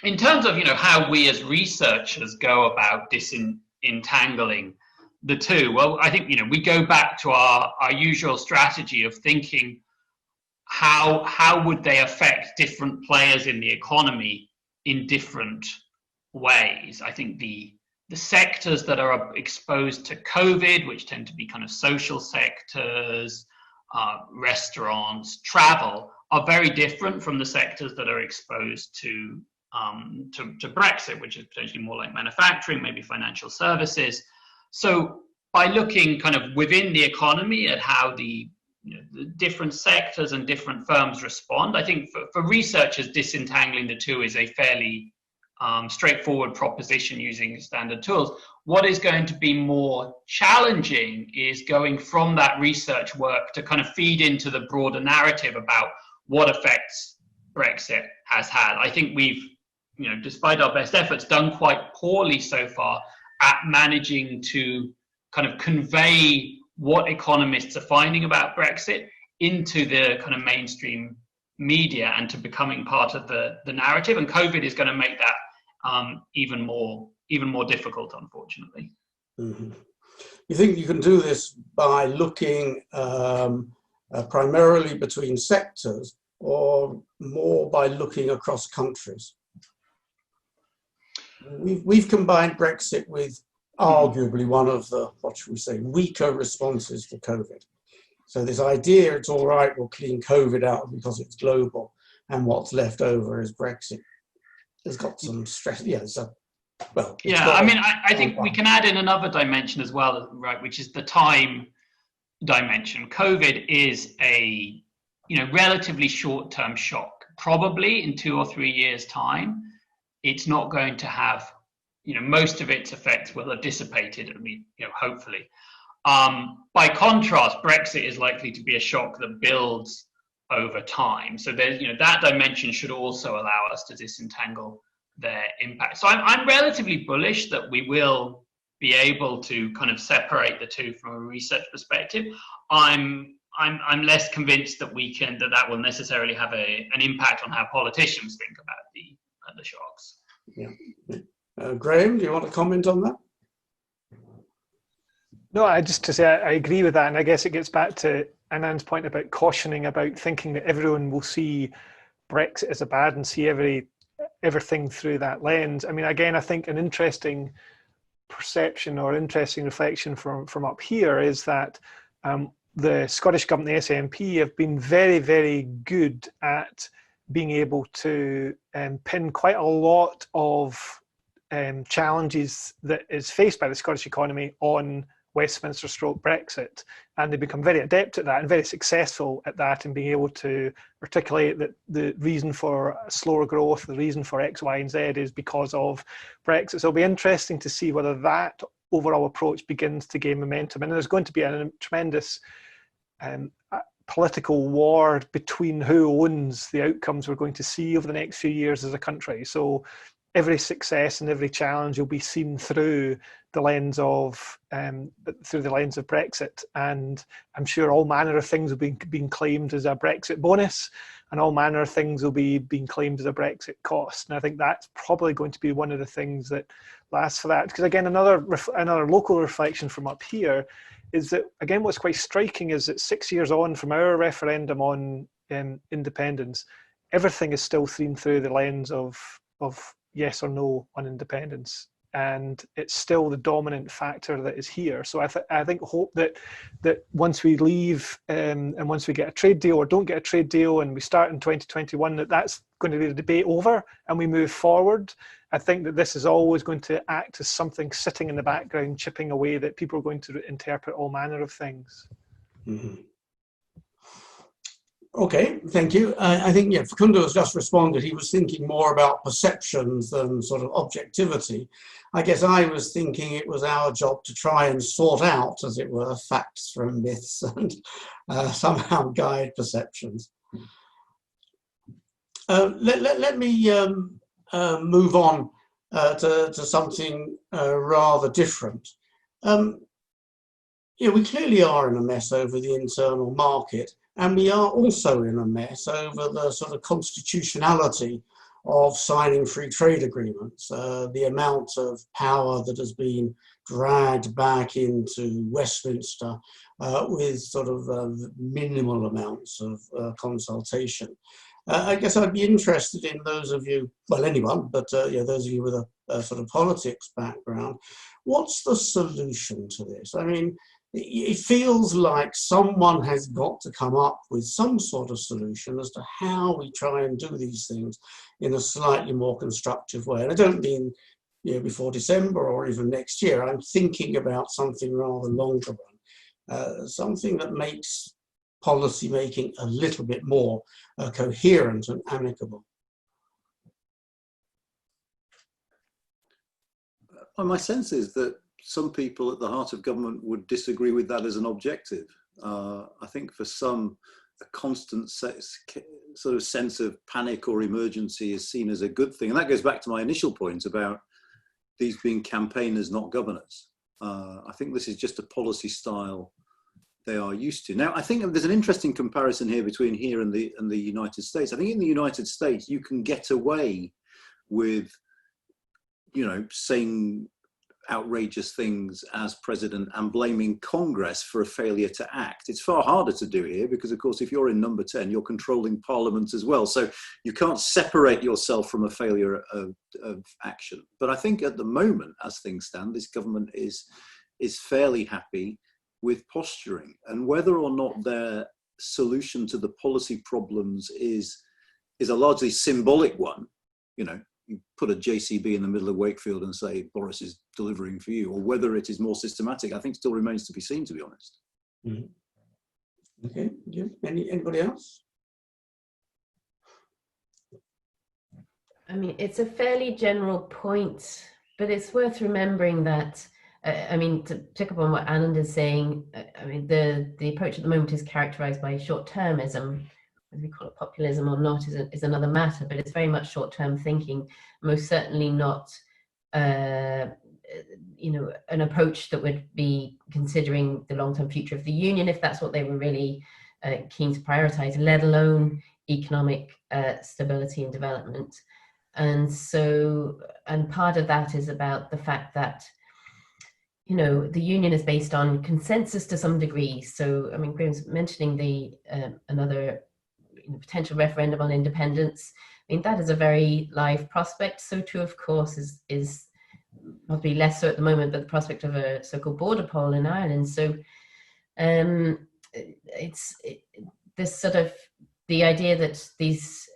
In terms of how we as researchers go about disentangling the two, well, I think we go back to our usual strategy of thinking how would they affect different players in the economy in different ways. I think the sectors that are exposed to COVID, which tend to be kind of social sectors, restaurants, travel, are very different from the sectors that are exposed to Brexit, which is potentially more like manufacturing, maybe financial services. So by looking kind of within the economy at how the different sectors and different firms respond, I think for researchers, disentangling the two is a fairly straightforward proposition using standard tools. What is going to be more challenging is going from that research work to kind of feed into the broader narrative about what effects Brexit has had. I think we've, despite our best efforts, done quite poorly so far at managing to kind of convey what economists are finding about Brexit into the kind of mainstream media and to becoming part of the narrative. And COVID is going to make that even more difficult, unfortunately. Mm-hmm. You think you can do this by looking primarily between sectors, or more by looking across countries? We've combined Brexit with arguably one of the, what should we say, weaker responses to COVID. So this idea it's all right, we'll clean COVID out because it's global, and what's left over is Brexit. It's got some stress. Yeah, I think we can add in another dimension as well, right, which is the time dimension. COVID is a relatively short-term shock. Probably in 2 or 3 years' time, it's not going to have, most of its effects will have dissipated, hopefully. By contrast, Brexit is likely to be a shock that builds over time. So there's, that dimension should also allow us to disentangle their impact. So I'm relatively bullish that we will be able to kind of separate the two from a research perspective. I'm less convinced that that will necessarily have an impact on how politicians think about the shocks. Yeah. Graeme, do you want to comment on that? No, I just to say I agree with that, and I guess it gets back to Anand's point about cautioning about thinking that everyone will see Brexit as a bad and see everything through that lens. I mean, again, I think an interesting perception or interesting reflection from up here is that the Scottish Government, the SNP, have been very, very good at being able to pin quite a lot of challenges that is faced by the Scottish economy on Westminster / Brexit, and they become very adept at that and very successful at that in being able to articulate that the reason for slower growth, the reason for X, Y, and Z is because of Brexit. So it'll be interesting to see whether that overall approach begins to gain momentum, and there's going to be a tremendous political war between who owns the outcomes we're going to see over the next few years as a country. So every success and every challenge will be seen through the lens of Brexit, and I'm sure all manner of things will be being claimed as a Brexit bonus, and all manner of things will be being claimed as a Brexit cost. And I think that's probably going to be one of the things that lasts for that. Because again, another local reflection from up here is that, again, what's quite striking is that 6 years on from our referendum on independence, everything is still seen through the lens of yes or no on independence, and it's still the dominant factor that is here. So I hope that once we leave and once we get a trade deal or don't get a trade deal and we start in 2021, that's going to be the debate over and we move forward. I think that this is always going to act as something sitting in the background, chipping away, that people are going to interpret all manner of things. Mm-hmm. Okay, thank you. I think, Facundo has just responded. He was thinking more about perceptions than sort of objectivity. I guess I was thinking it was our job to try and sort out, as it were, facts from myths and somehow guide perceptions. Let me move on to something rather different. We clearly are in a mess over the internal market. And we are also in a mess over the sort of constitutionality of signing free trade agreements, the amount of power that has been dragged back into Westminster with sort of minimal amounts of consultation. I guess I'd be interested in those of you, well, anyone, but those of you with a sort of politics background. What's the solution to this? I mean, it feels like someone has got to come up with some sort of solution as to how we try and do these things in a slightly more constructive way. And I don't mean before December or even next year. I'm thinking about something rather longer run, something that makes policy making a little bit more coherent and amicable. Well, my sense is that some people at the heart of government would disagree with that as an objective. I think for some, a constant sort of sense of panic or emergency is seen as a good thing. And that goes back to my initial point about these being campaigners, not governors. I think this is just a policy style they are used to. Now, I think there's an interesting comparison here between here and the United States. I think in the United States, you can get away with, you know, saying outrageous things as president and blaming Congress for a failure to act. It's far harder to do here because, of course, if you're in number 10, you're controlling Parliament as well. So you can't separate yourself from a failure of action. But I think at the moment, as things stand, this government is fairly happy with posturing, and whether or not their solution to the policy problems is a largely symbolic one, you know, you put a JCB in the middle of Wakefield and say Boris is delivering for you, or whether it is more systematic, I think still remains to be seen, to be honest. Mm-hmm. Okay, yeah. Anybody else? I mean, it's a fairly general point, but it's worth remembering that I mean, to pick up on what Anand is saying, I mean, the approach at the moment is characterized by short-termism. Whether we call it populism or not is another matter, but it's very much short-term thinking, most certainly not, you know, an approach that would be considering the long-term future of the union, if that's what they were really keen to prioritize, let alone economic stability and development. And so, and part of that is about the fact that, you know, the union is based on consensus to some degree. So, I mean, Graeme's mentioning the another potential referendum on independence. I mean, that is a very live prospect. So too, of course, is probably less so at the moment, but the prospect of a so-called border poll in Ireland. So this sort of the idea that these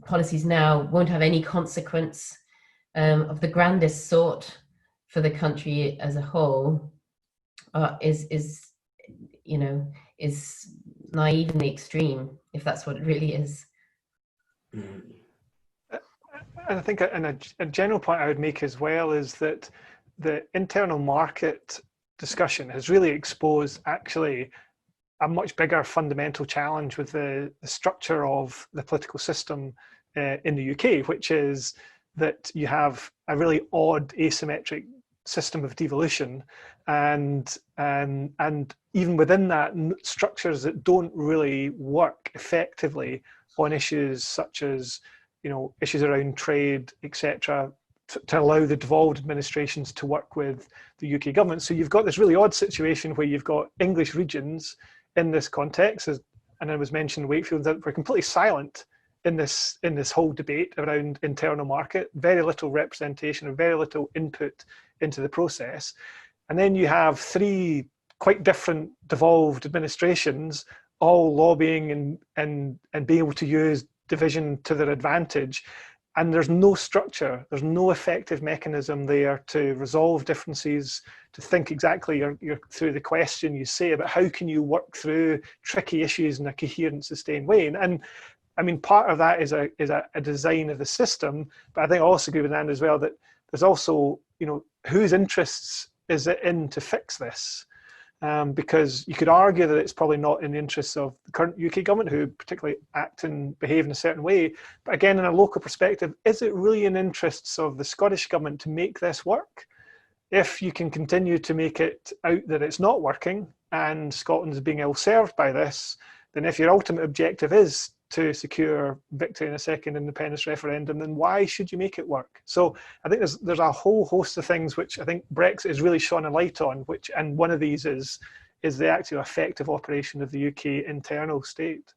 policies now won't have any consequence of the grandest sort for the country as a whole is naive in the extreme, if that's what it really is. And I think a general point I would make as well is that the internal market discussion has really exposed actually a much bigger fundamental challenge with the structure of the political system in the UK, which is that you have a really odd asymmetric system of devolution, and even within that, structures that don't really work effectively on issues such as, you know, issues around trade, etc., to allow the devolved administrations to work with the UK government. So you've got this really odd situation where you've got English regions in this context, as I was mentioned, Wakefield, that were completely silent in this whole debate around internal market, very little representation and very little input into the process. And then you have three quite different devolved administrations all lobbying and being able to use division to their advantage. And there's no structure, there's no effective mechanism there to resolve differences, to think exactly through the question you say about how can you work through tricky issues in a coherent, sustained way. And I mean, part of that is a design of the system, but I think I also agree with Anand as well that there's also, you know, whose interests is it in to fix this? Because you could argue that it's probably not in the interests of the current UK government, who particularly act and behave in a certain way. But again, in a local perspective, is it really in the interests of the Scottish government to make this work? If you can continue to make it out that it's not working and Scotland is being ill-served by this, then if your ultimate objective is to secure victory in a second independence referendum, then why should you make it work? So I think there's a whole host of things which I think Brexit has really shone a light on, and one of these is the actual effective operation of the UK internal state.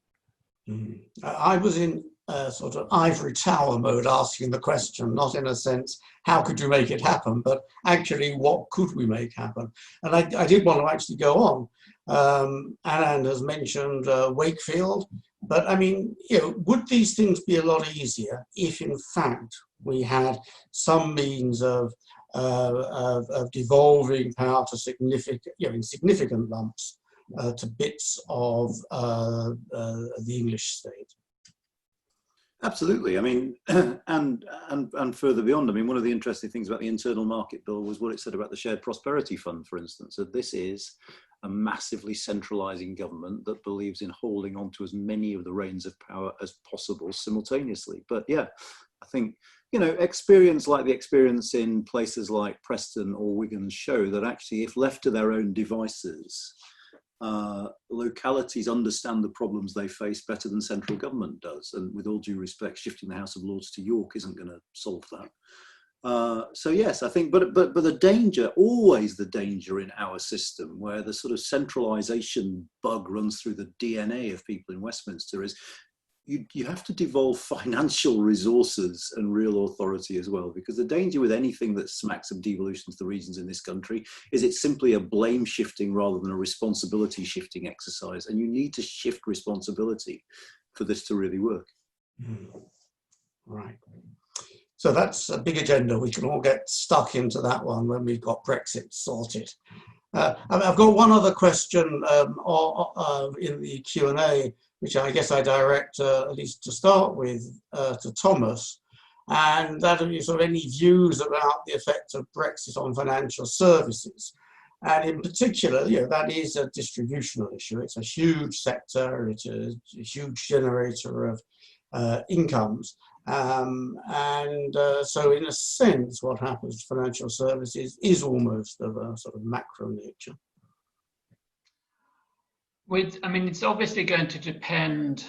I was in sort of ivory tower mode asking the question, not in a sense, how could you make it happen, but actually, what could we make happen? And I did want to actually go on. Anand has mentioned Wakefield. But I mean, you know, would these things be a lot easier if, in fact, we had some means of devolving power to significant lumps to bits of the English state? Absolutely. I mean, and further beyond. I mean, one of the interesting things about the Internal Market Bill was what it said about the Shared Prosperity Fund, for instance. So this is a massively centralising government that believes in holding on to as many of the reins of power as possible simultaneously. But yeah, I think you know, experience like the experience in places like Preston or Wigan show that actually, if left to their own devices, localities understand the problems they face better than central government does. And with all due respect, shifting the House of Lords to York isn't going to solve that. So yes, I think, but the danger, always the danger in our system, where the sort of centralisation bug runs through the DNA of people in Westminster, is you have to devolve financial resources and real authority as well, because the danger with anything that smacks of devolution to the regions in this country is it's simply a blame shifting rather than a responsibility shifting exercise, and you need to shift responsibility for this to really work. Right. So that's a big agenda. We can all get stuck into that one when we've got Brexit sorted. I've got one other question in the Q&A, which I guess I direct, at least to start with, to Thomas. And that is sort of any views about the effect of Brexit on financial services. And in particular, you know, that is a distributional issue. It's a huge sector. It's a huge generator of incomes. So in a sense, what happens to financial services is almost of a sort of macro nature. I mean, it's obviously going to depend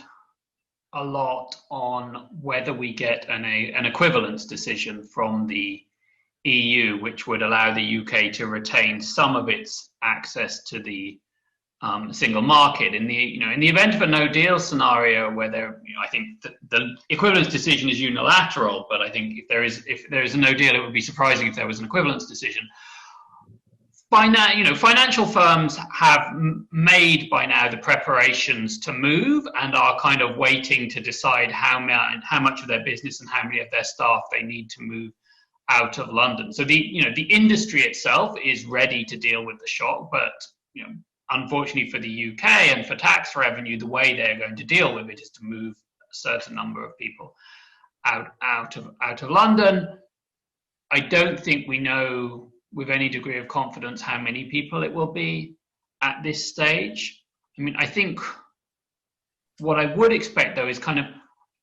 a lot on whether we get an equivalence decision from the EU, which would allow the UK to retain some of its access to the single market. In the event of a no deal scenario, where I think the equivalence decision is unilateral, but I think if there is a no deal, it would be surprising if there was an equivalence decision. By now, financial firms have made by now the preparations to move and are kind of waiting to decide how much of their business and how many of their staff they need to move out of London. So the industry itself is ready to deal with the shock, but unfortunately for the UK and for tax revenue, the way they're going to deal with it is to move a certain number of people out of London. I don't think we know with any degree of confidence how many people it will be at this stage. I mean, I think what I would expect, though, is kind of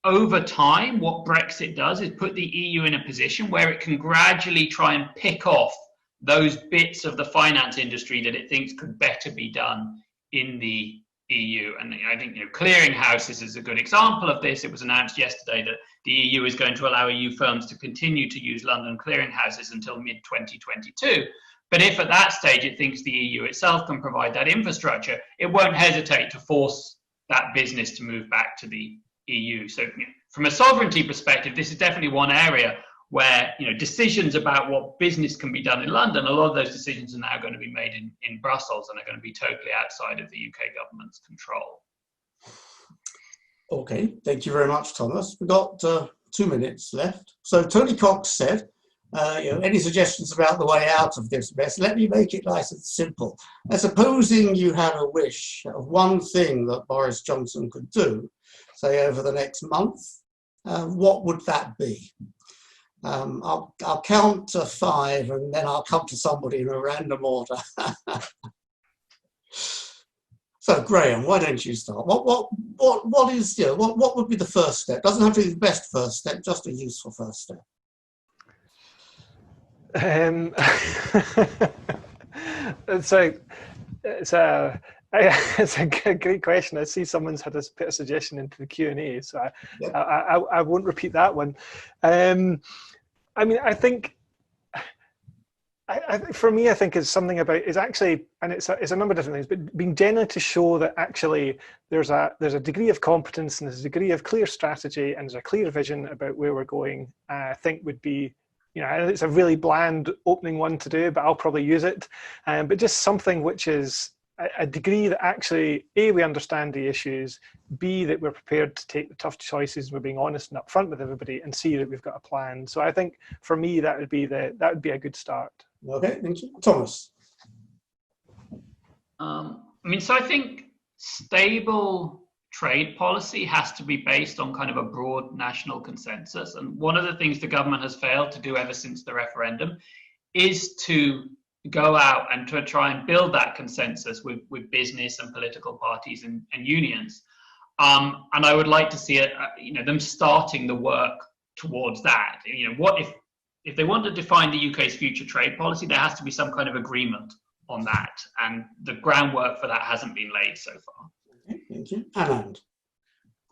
over time, what Brexit does is put the EU in a position where it can gradually try and pick off those bits of the finance industry that it thinks could better be done in the EU. And I think clearinghouses is a good example of this. It was announced yesterday that the EU is going to allow EU firms to continue to use London clearinghouses until mid-2022. But if at that stage it thinks the EU itself can provide that infrastructure, it won't hesitate to force that business to move back to the EU. So from a sovereignty perspective, this is definitely one area where decisions about what business can be done in London, a lot of those decisions are now going to be made in Brussels and are going to be totally outside of the UK government's control. Okay, thank you very much, Thomas. We've got 2 minutes left. So Tony Cox said, any suggestions about the way out of this mess? Let me make it nice and simple. Supposing you had a wish of one thing that Boris Johnson could do, say over the next month, what would that be? I'll count to 5 and then I'll come to somebody in a random order. So Graeme, why don't you start? What would be the first step? Doesn't have to be the best first step, just a useful first step. It's a great question. I see someone's had us put a suggestion into the Q&A, so I won't repeat that one. I mean, I think, for me, I think it's something about, it's actually, and it's a number of different things, but being genuine to show that actually there's a degree of competence and there's a degree of clear strategy and there's a clear vision about where we're going, I think would be, it's a really bland opening one to do, but I'll probably use it. But just something which is a degree that actually, A, we understand the issues, B, that we're prepared to take the tough choices, we're being honest and upfront with everybody, and C, that we've got a plan. So I think for me, that would be a good start. Okay, thank you. Thomas. So I think stable trade policy has to be based on kind of a broad national consensus. And one of the things the government has failed to do ever since the referendum is to go out and to try and build that consensus with business and political parties and unions. And I would like to see them starting the work towards that. You know, what if they want to define the UK's future trade policy, there has to be some kind of agreement on that, and the groundwork for that hasn't been laid so far. Okay, thank you. Anand.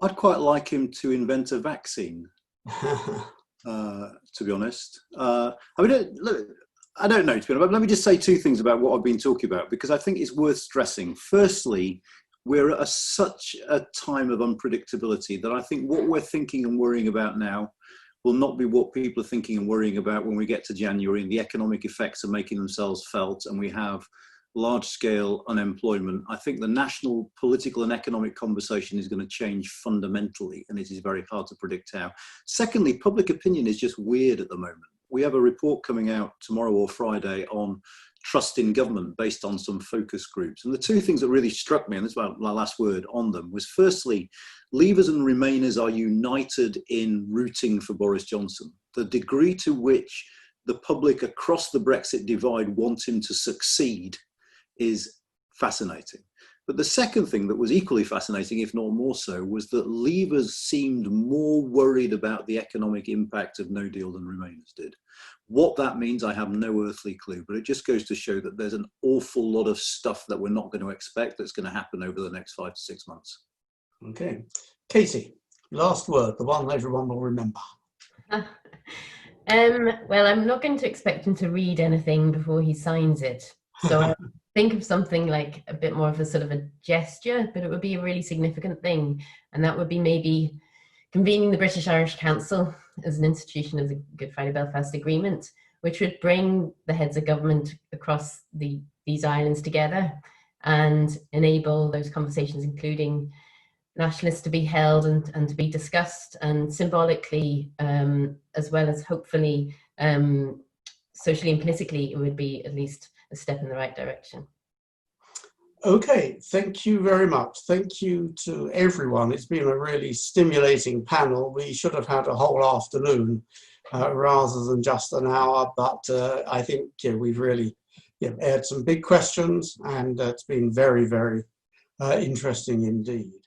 I'd quite like him to invent a vaccine, to be honest. I mean, look, I don't know, to be honest, but let me just say two things about what I've been talking about, because I think it's worth stressing. Firstly, we're at such a time of unpredictability that I think what we're thinking and worrying about now will not be what people are thinking and worrying about when we get to January and the economic effects are making themselves felt and we have large-scale unemployment. I think the national political and economic conversation is going to change fundamentally, and it is very hard to predict how. Secondly, public opinion is just weird at the moment. We have a report coming out tomorrow or Friday on trust in government based on some focus groups. And the two things that really struck me, and this is my last word on them, was firstly, Leavers and Remainers are united in rooting for Boris Johnson. The degree to which the public across the Brexit divide want him to succeed is fascinating. But the second thing that was equally fascinating, if not more so, was that Leavers seemed more worried about the economic impact of no deal than Remainers did. What that means, I have no earthly clue, but it just goes to show that there's an awful lot of stuff that we're not going to expect that's going to happen over the next 5 to 6 months. Okay. Katy, last word, the one everyone will remember. Well, I'm not going to expect him to read anything before he signs it. So I think of something like a bit more of a sort of a gesture, but it would be a really significant thing. And that would be maybe convening the British Irish Council as an institution of the Good Friday Belfast Agreement, which would bring the heads of government across these islands together and enable those conversations, including nationalists, to be held and to be discussed, and symbolically, as well as hopefully socially and politically, it would be at least a step in the right direction. Okay, thank you very much. Thank you to everyone. It's been a really stimulating panel. We should have had a whole afternoon rather than just an hour, but I think we've really aired some big questions, and it's been very, very interesting indeed.